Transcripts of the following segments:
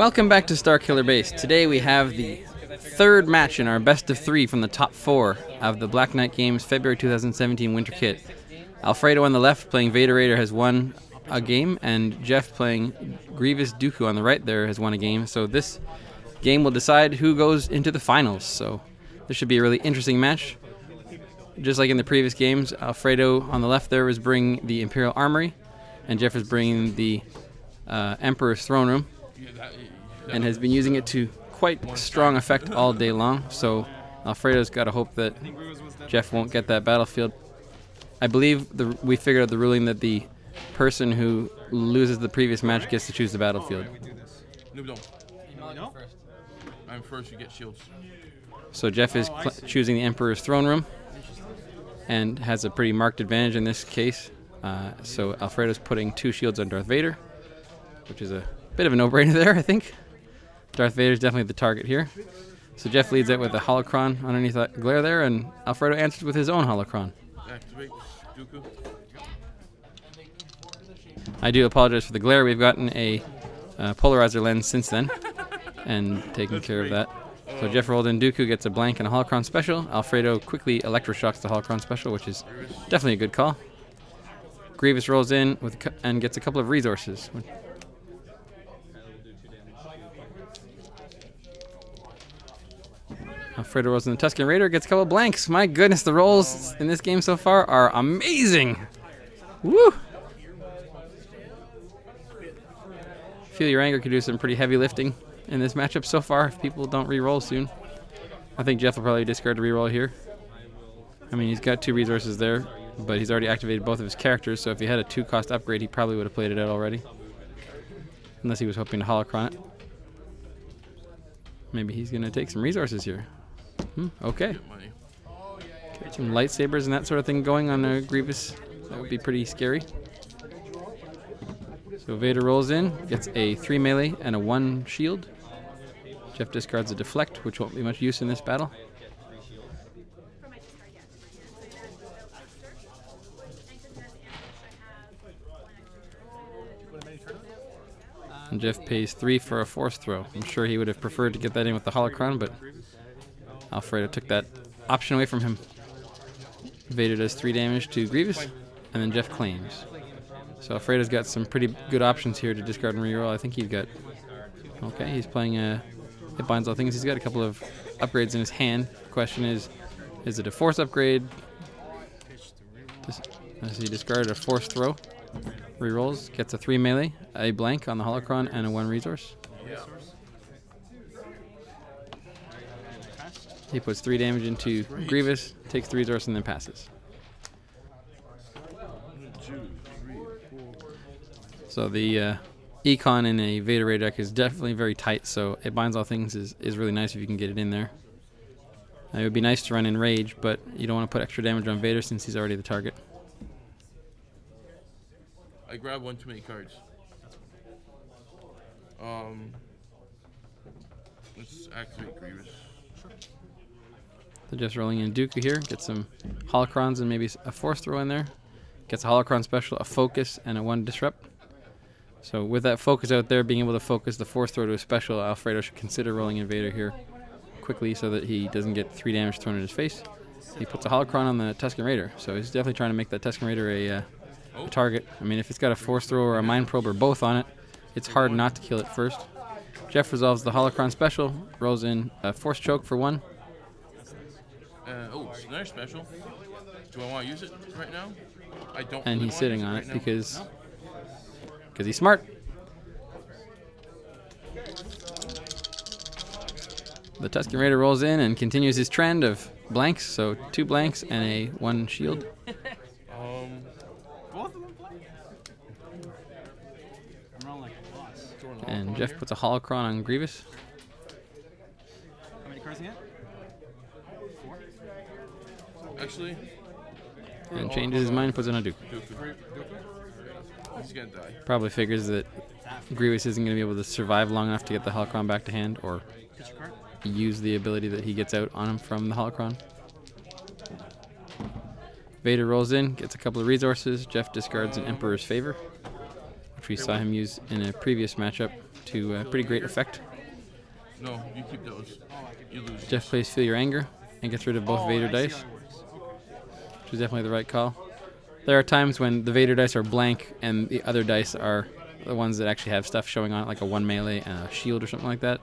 Welcome back to Starkiller Base. Today we have the third match in our best of three from the top four of the Black Knight Games February 2017 Winter Kit. Alfredo on the left playing Vader Raider has won a game, and Jeff playing Grievous Dooku on the right there has won a game. So this game will decide who goes into the finals. So this should be a really interesting match. Just like in the previous games, Alfredo on the left there was bringing the Imperial Armory, and Jeff is bringing the Emperor's Throne Room, and has been using it to quite strong effect all day long. So Alfredo's got to hope that Jeff won't get that battlefield. I believe we figured out the ruling that the person who loses the previous match gets to choose the battlefield. I'm first, you get shields. So Jeff is choosing the Emperor's Throne Room and has a pretty marked advantage in this case. So Alfredo's putting 2 shields on Darth Vader, which is a bit of a no-brainer there, I think. Darth Vader's definitely the target here. So Jeff leads out with a holocron underneath that glare there, and Alfredo answers with his own holocron. Activate Dooku. I do apologize for the glare. We've gotten a polarizer lens since then and taken care of that. So Jeff rolled in Dooku, gets a blank and a holocron special. Alfredo quickly electroshocks the holocron special, which is definitely a good call. Grievous rolls in and gets a couple of resources. Alfredo rolls in the Tusken Raider, gets a couple of blanks. My goodness, the rolls in this game so far are amazing. Woo! Feel your anger could do some pretty heavy lifting in this matchup so far if people don't re-roll soon. I think Jeff will probably discard a re-roll here. I mean, he's got 2 resources there, but he's already activated both of his characters, so if he had a 2-cost upgrade, he probably would have played it out already. Unless he was hoping to holocron it. Maybe he's going to take some resources here. Okay. Get some lightsabers and that sort of thing going on Grievous. That would be pretty scary. So Vader rolls in, gets a 3 melee and a 1 shield. Jeff discards a deflect, which won't be much use in this battle. And Jeff pays 3 for a force throw. I'm sure he would have preferred to get that in with the holocron, but Alfredo took that option away from him. Vader does 3 damage to Grievous, and then Jeff claims. So Alfredo's got some pretty good options here to discard and reroll. I think he's got... Okay, he's playing It Binds All Things. He's got a couple of upgrades in his hand. The question is it a force upgrade? Does he discard a force throw? Rerolls, gets a 3 melee, a blank on the holocron, and a 1 resource. He puts 3 damage into Grievous, takes the resource, and then passes. So the econ in a Vader Raider deck is definitely very tight, so It Binds All Things is really nice if you can get it in there. It would be nice to run in Rage, but you don't want to put extra damage on Vader since he's already the target. I grabbed 1 too many cards. Let's activate Grievous. So just rolling in Dooku here, get some holocrons and maybe a force throw in there. Gets a holocron special, a focus, and a 1 disrupt. So with that focus out there, being able to focus the force throw to a special, Alfredo should consider rolling in Vader here quickly so that he doesn't get 3 damage thrown in his face. He puts a holocron on the Tusken Raider, so he's definitely trying to make that Tusken Raider a target. I mean, if it's got a force throw or a mind probe or both on it, it's hard not to kill it first. Jeff resolves the holocron special, rolls in a force choke for 1. It's another special. Do I want to use it right now? I don't. And really he's sitting on right it now. because he's smart. The Tusken Raider rolls in and continues his trend of blanks, so 2 blanks and a 1 shield. And Jeff puts a holocron on Grievous. How many cards he had? 4? Actually. And changes his mind, puts in a Dooku. He's gonna die. Probably figures that Grievous isn't going to be able to survive long enough to get the holocron back to hand, or use the ability that he gets out on him from the holocron. Vader rolls in, gets a couple of resources. Jeff discards an Emperor's Favor, which we saw him use in a previous matchup. to pretty great effect. No, you keep those. You lose. Jeff plays Feel Your Anger and gets rid of both Vader dice, which is definitely the right call. There are times when the Vader dice are blank and the other dice are the ones that actually have stuff showing on it, like a 1 melee and a shield or something like that.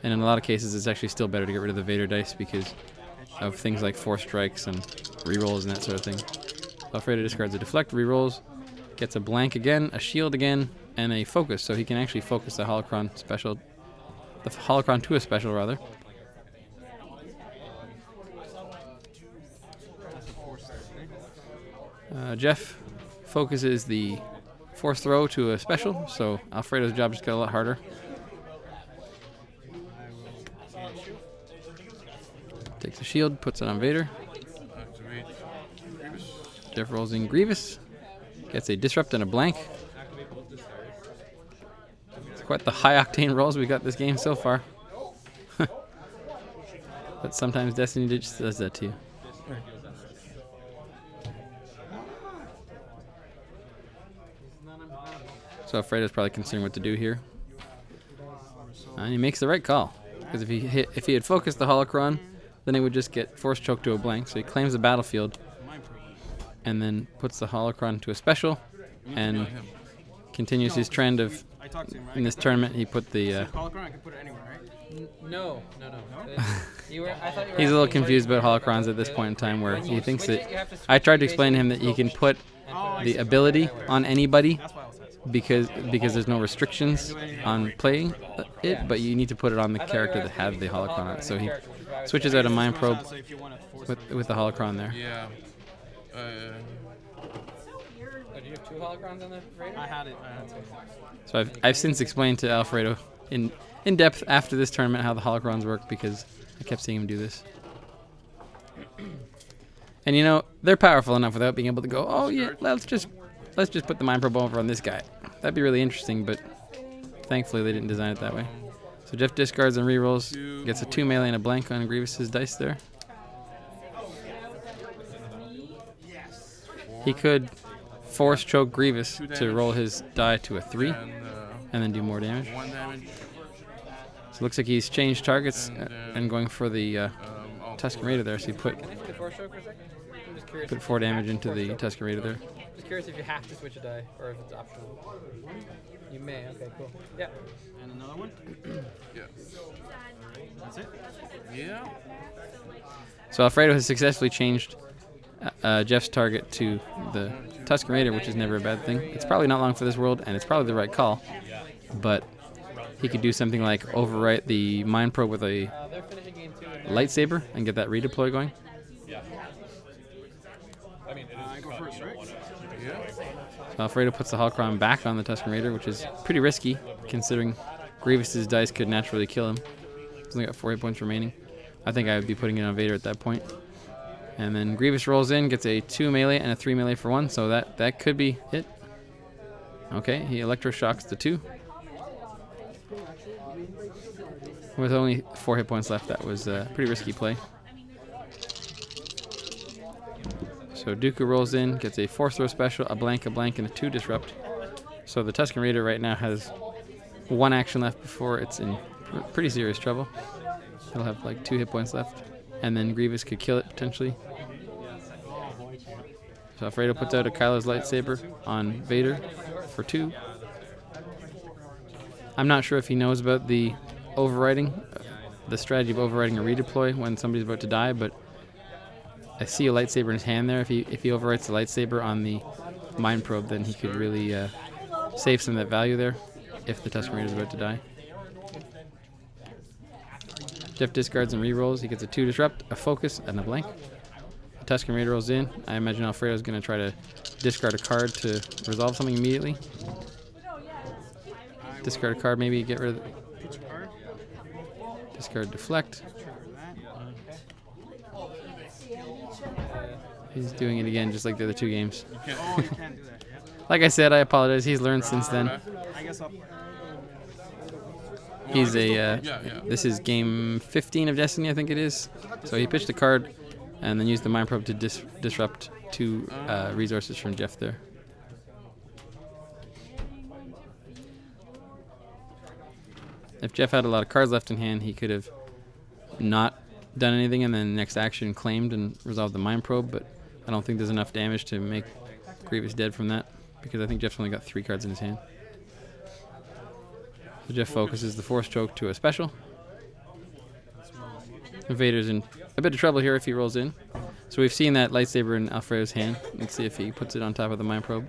And in a lot of cases, it's actually still better to get rid of the Vader dice because of things like force strikes and rerolls and that sort of thing. Alfredo discards a deflect, rerolls, gets a blank again, a shield again, and a focus, so he can actually focus the holocron special, the holocron to a special rather. Jeff focuses the force throw to a special, so Alfredo's job just got a lot harder. Takes a shield, puts it on Vader. Jeff rolls in Grievous, gets a disrupt and a blank. It's quite the high octane rolls we got this game so far. But sometimes Destiny just does that to you. So Alfredo's probably considering what to do here. And he makes the right call. Because if he had focused the holocron, then he would just get force choked to a blank. So he claims the battlefield and then puts the holocron to a special and continues his trend of, in this tournament, he put the... Holocron, I can put it anywhere, right? No. He's a little confused about holocrons at this point in time where he thinks that... I tried to explain to him that he can put the ability on anybody because there's no restrictions on playing it, but you need to put it on the character that has the holocron on it. So he switches out a mind probe with the holocron there. Yeah. Do you have 2 holocrons on the Raider? I had it. So I've since explained to Alfredo in depth after this tournament how the holocrons work because I kept seeing him do this. And you know, they're powerful enough without being able to go, oh yeah, let's just put the mind probe over on this guy. That'd be really interesting, but thankfully they didn't design it that way. So Jeff discards and rerolls, gets a 2 melee and a blank on Grievous's dice there. He could force choke Grievous to roll his die to a 3 and then do more damage. 1 damage. So it looks like he's changed targets and going for the Tusken Raider there. So he put 4 damage into the Tusken Raider there. Just curious if you have to switch a die or if it's optional. You may. Okay, cool. Yeah. And another one? Yeah. That's it? Yeah. So Alfredo has successfully changed Jeff's target to the Tusken Raider, which is never a bad thing. It's probably not long for this world, and it's probably the right call. But he could do something like overwrite the Mind Probe with a lightsaber and get that redeploy going. I go first, right? Yeah. So Alfredo puts the holocron back on the Tusken Raider, which is pretty risky, considering Grievous's dice could naturally kill him. He's only got 4 hit points remaining. I think I would be putting it on Vader at that point. And then Grievous rolls in, gets a 2 melee and a 3 melee for 1, so that could be it. Okay, he electroshocks the 2. With only 4 hit points left, that was a pretty risky play. So Dooku rolls in, gets a force throw special, a blank, and a 2 disrupt. So the Tusken Raider right now has 1 action left before it's in pretty serious trouble. It'll have like 2 hit points left. And then Grievous could kill it potentially. So Alfredo puts out a Kylo's lightsaber on Vader for 2. I'm not sure if he knows about the overriding, the strategy of overriding a redeploy when somebody's about to die, but I see a lightsaber in his hand there. If he overwrites the lightsaber on the Mind Probe, then he could really save some of that value there if the Tusken Raider is about to die. Jeff discards and rerolls. He gets a 2 disrupt, a focus, and a blank. The Tusken Raider rolls in. I imagine Alfredo's going to try to discard a card to resolve something immediately. Discard a card, maybe get rid of it. Discard deflect. He's doing it again, just like the other 2 games. Oh, you can't do that, yeah? Like I said, I apologize. He's learned since then. I guess I'll... He's this is game 15 of Destiny, I think it is. So he pitched a card and then used the Mind Probe to disrupt 2 resources from Jeff there. if Jeff had a lot of cards left in hand, he could have not done anything and then next action claimed and resolved the Mind Probe, but I don't think there's enough damage to make Grievous dead from that, because I think Jeff's only got 3 cards in his hand. So Jeff focuses the Force Choke to a special. Vader's in a bit of trouble here if he rolls in. So we've seen that lightsaber in Alfredo's hand. Let's see if he puts it on top of the Mind Probe.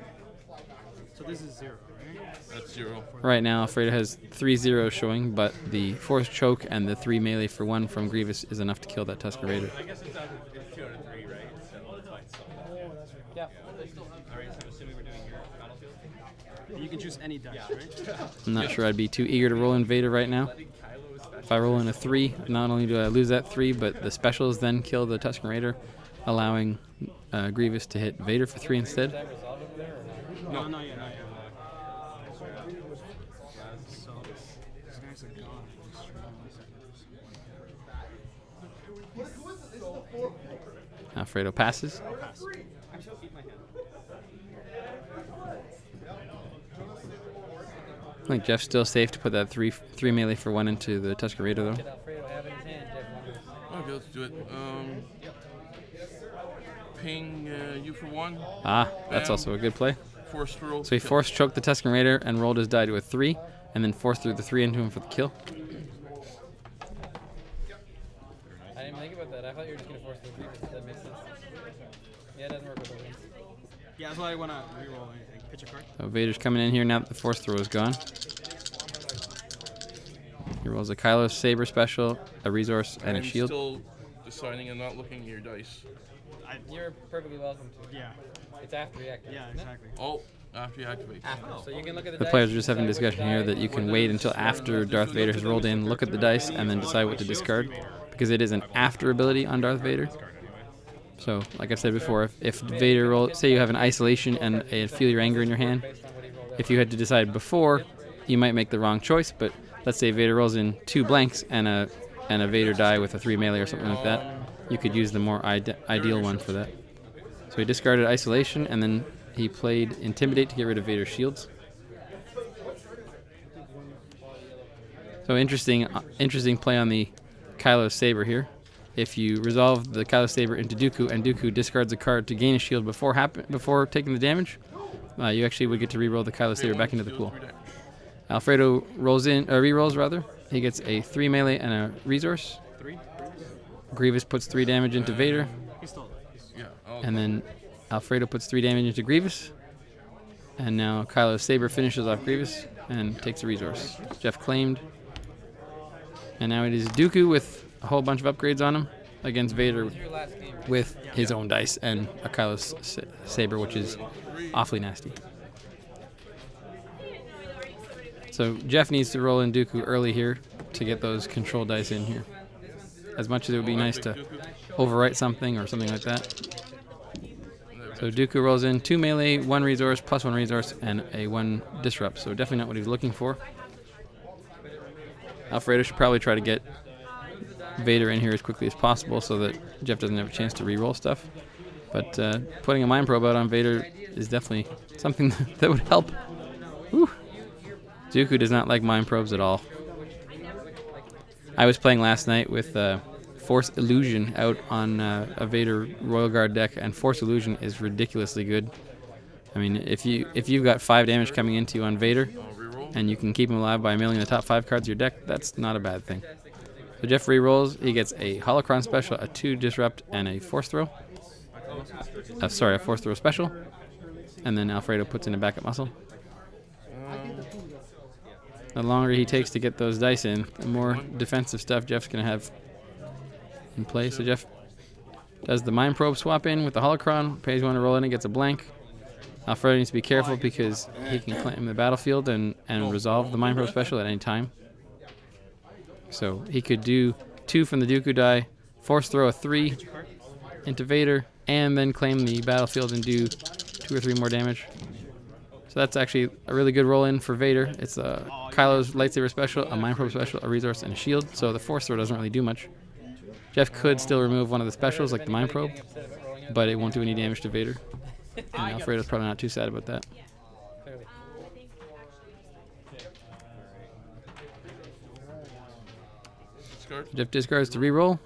So this is 0, right? That's 0. Right now, Alfredo has 3 zeros showing, but the Force Choke and the 3 melee for 1 from Grievous is enough to kill that Tusken Raider. I guess it's 2 out of 3, right? So that's fine. Yeah. Alright, so assuming we're doing your battlefield? You can choose any dice, right? I'm not sure I'd be too eager to roll in Vader right now. If I roll in a 3, not only do I lose that 3, but the specials then kill the Tusken Raider, allowing Grievous to hit Vader for 3 instead. Is that resolved over there or not? No, not yet. So, these guys are gone. Alfredo passes. I think Jeff's still safe to put that 3 melee for 1 into the Tusken Raider, though. Did Alfredo have in his hand? Jeff wonders. Okay, let's do it. Ping you for 1. Ah, that's also a good play. Force throw. So he Force choked the Tusken Raider and rolled his die to a 3, and then Force threw the 3 into him for the kill. I didn't even think about that. I thought you were just going to force the Grievous. That makes sense. Yeah, it doesn't work with those ones. Yeah, that's why I want to reroll anything. Pitch a card. So Vader's coming in here now that the Force throw is gone. He rolls a Kylo Saber special, a resource, and a I'm shield. still deciding and not looking at your dice. You're perfectly welcome to. Yeah. It's after reactive. Yeah, isn't it? exactly. Oh, after you activate. After. So you can look at the The dice, players are just having a decide which discussion here die that you can wait until after Darth Vader has rolled in, look at the dice, and then decide what to discard, because it is an after ability on Darth Vader. So, like I said before, if Vader rolls, say you have an isolation and a Feel Your Anger in your hand, based on what he rolled out. if you had to decide before, you might make the wrong choice, but let's say Vader rolls in 2 blanks and a Vader die with a 3 melee or something like that, you could use the more ideal one for that. So he discarded Isolation, and then he played Intimidate to get rid of Vader's shields. So interesting play on the Kylo Saber here. If you resolve the Kylo Saber into Dooku, and Dooku discards a card to gain a shield before taking the damage, you actually would get to re-roll the Kylo Saber back into the pool. Alfredo re-rolls rather. He gets a 3 melee and a resource. 3. Grievous puts 3 damage into Vader, He's still. Yeah. and then Alfredo puts 3 damage into Grievous. And now Kylo Saber finishes off Grievous and takes a resource. Jeff claimed. And now it is Dooku with a whole bunch of upgrades on him against Vader This is your last game, right? with his own dice and a Kylo Saber, which is awfully nasty. So Jeff needs to roll in Dooku early here to get those control dice in here. As much as it would be nice to overwrite something or something like that. So Dooku rolls in 2 melee, 1 resource, plus 1 resource, and a 1 disrupt. So definitely not what he was looking for. Alfredo should probably try to get Vader in here as quickly as possible so that Jeff doesn't have a chance to re-roll stuff. But putting a Mind Probe out on Vader is definitely something that would help. Whew. Dooku does not like Mind Probes at all. I was playing last night with Force Illusion out on a Vader Royal Guard deck, and Force Illusion is ridiculously good. I mean, if you've got 5 damage coming into you on Vader, and you can keep him alive by milling the top 5 cards of your deck, that's not a bad thing. So Jeff re-rolls. He gets a Holocron special, a 2 disrupt, and a Force throw. A Force throw special. And then Alfredo puts in a backup muscle. The longer he takes to get those dice in, the more defensive stuff Jeff's going to have in play. So Jeff does the Mind Probe swap in with the Holocron, pays 1 to roll in and gets a blank. Alfredo needs to be careful because he can claim the battlefield and resolve the Mind Probe special at any time. So he could do 2 from the Dooku die, Force throw a 3 into Vader, and then claim the battlefield and do 2 or 3 more damage. So that's actually a really good roll-in for Vader. It's a Kylo's lightsaber special, a Mind Probe special, a resource, and a shield. So the Force throw doesn't really do much. Jeff could still remove one of the specials, like the Mind Probe, but it won't do any damage to Vader. And Alfredo's probably not too sad about that. Clearly. Discard. Jeff discards to reroll.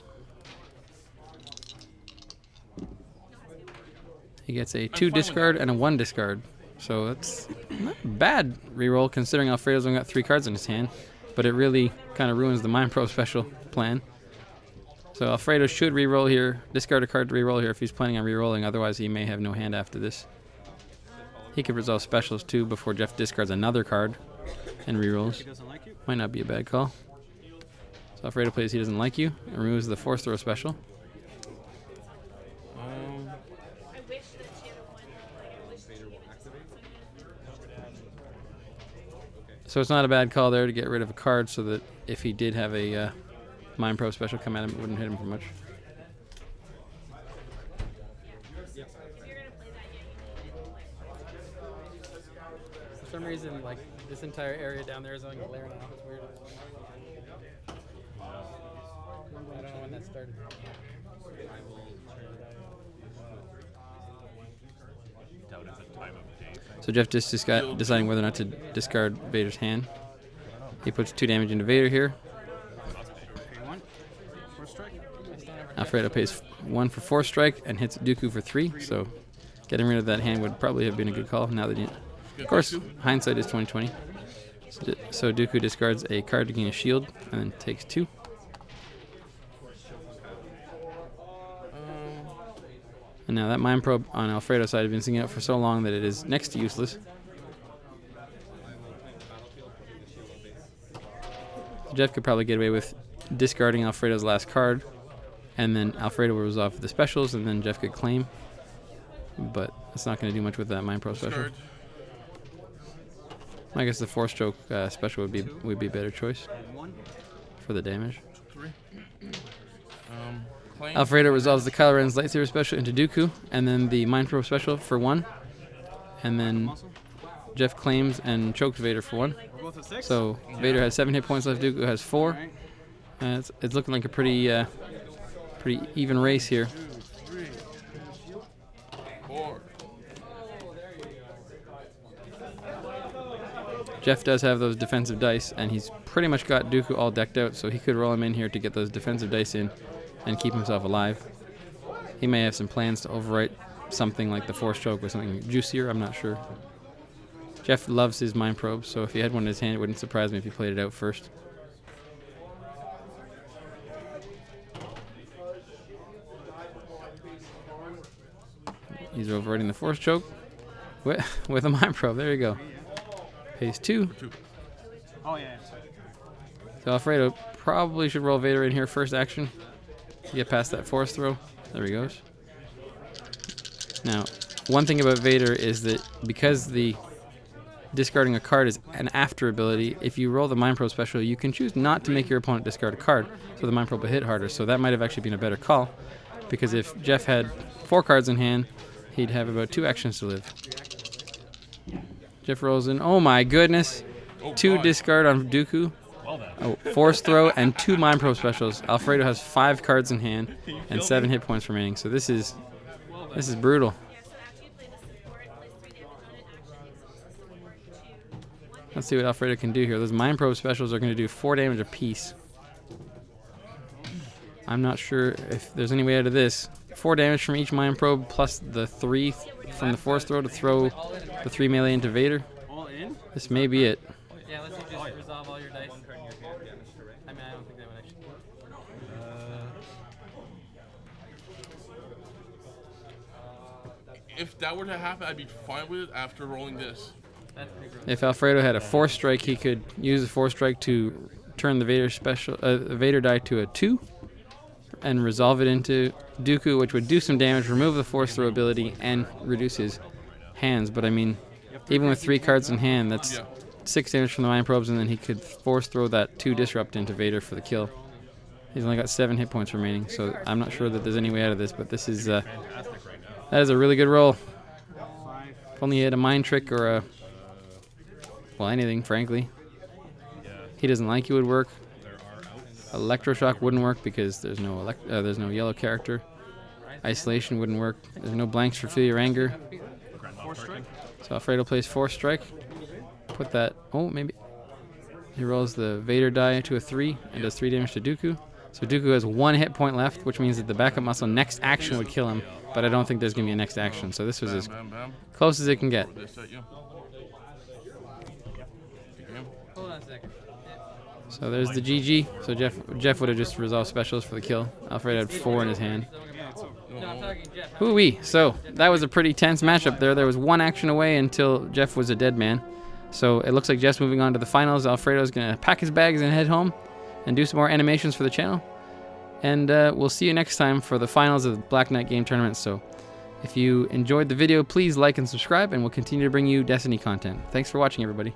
He gets a 2 fine with discard that. and a 1 discard. So that's not a bad reroll considering Alfredo's only got 3 cards in his hand. But it really kind of ruins the Mind Probe special plan. So Alfredo should reroll here, discard a card to reroll here if he's planning on rerolling. Otherwise, he may have no hand after this. He could resolve specials too before Jeff discards another card and rerolls. He doesn't like you. Might not be a bad call. So Alfredo plays He Doesn't Like You and removes the force throw special. So it's not a bad call there to get rid of a card so that if he did have a Mind Probe special come at him, it wouldn't hit him for much. For some reason, like, this entire area down there is on glare now. It's weird. I don't know when that started. So Jeff just deciding whether or not to discard Vader's hand. He puts 2 damage into Vader here. Pay 1. First strike. Alfredo pays 1 for 4 strike and hits Dooku for 3. So getting rid of that hand would probably have been a good call. Now that he, of course, hindsight is 20/20. So Dooku discards a card to gain a shield and then takes 2. And now that Mind Probe on Alfredo's side has been sitting out for so long that it is next to useless. Jeff could probably get away with discarding Alfredo's last card, and then Alfredo will resolve the specials, and then Jeff could claim. But it's not going to do much with that Mind Probe special. Discard. I guess the 4-stroke special would be a better choice 1. for the damage. 3. Claim. Alfredo resolves the Kylo Ren's lightsaber special into Dooku, and then the Mind Probe special for 1. And then Muscle. Jeff claims and chokes Vader for 1. We're both at 6. So Vader has 7 hit points left. Dooku has 4. Alright. It's looking like a pretty even race here. 2, 3, 4. Jeff does have those defensive dice, and he's pretty much got Dooku all decked out, so he could roll him in here to get those defensive dice in and keep himself alive. He may have some plans to overwrite something like the Force Choke with something juicier, I'm not sure. Jeff loves his Mind Probe, so if he had one in his hand, it wouldn't surprise me if he played it out first. He's overriding the Force Choke with a Mind Probe. There you go. Pays 2. Oh, yeah. So Alfredo probably should roll Vader in here first action to get past that Force throw. There he goes. Now, one thing about Vader is that because the discarding a card is an after ability, if you roll the Mind Probe special, you can choose not to make your opponent discard a card, so the Mind Probe will hit harder. So that might have actually been a better call, because if Jeff had 4 cards in hand, he'd have about 2 actions to live. Jeff rolls in. Oh my goodness. 2 discard on Dooku. Oh, Force throw and 2 Mind Probe specials. Alfredo has 5 cards in hand and 7 hit points remaining. So this is brutal. Let's see what Alfredo can do here. Those Mind Probe specials are going to do 4 damage apiece. I'm not sure if there's any way out of this. 4 damage from each Mind Probe plus the 3 from the Force throw to throw the 3 melee into Vader. All in? This may be it. Yeah, let's just resolve all your dice. I mean, I don't think that would actually. If that were to happen, I'd be fine with it after rolling this. That's pretty gross. If Alfredo had a Force strike, he could use the Force strike to turn the Vader die to a 2 and resolve it into Dooku, which would do some damage, remove the Force throw ability, and reduce his hands. But I mean, even with 3 cards in hand, that's 6 damage from the Mind Probes, and then he could Force throw that 2 disrupt into Vader for the kill. He's only got 7 hit points remaining, so I'm not sure that there's any way out of this, but this is that is a really good roll. 5. If only he had a mind trick or well, anything, frankly. He Doesn't Like You would work. Electroshock wouldn't work because there's no yellow character. Isolation wouldn't work. There's no blanks for Feel Your Anger. 4 strike. So Alfredo plays Force Strike. Put that. Oh, maybe. He rolls the Vader die to a 3 and does 3 damage to Dooku. So Dooku has 1 hit point left, which means that the backup muscle next action would kill him, but I don't think there's going to be a next action. So this was as close as it can get. Hold on a second. So there's the GG. So Jeff would have just resolved specials for the kill. Alfredo had 4 in his hand. No, I'm talking Jeff. Hoo-wee. So that was a pretty tense matchup there. There was 1 action away until Jeff was a dead man. So it looks like Jeff's moving on to the finals. Alfredo's going to pack his bags and head home and do some more animations for the channel. And we'll see you next time for the finals of the Black Knight game tournament. So if you enjoyed the video, please like and subscribe, and we'll continue to bring you Destiny content. Thanks for watching, everybody.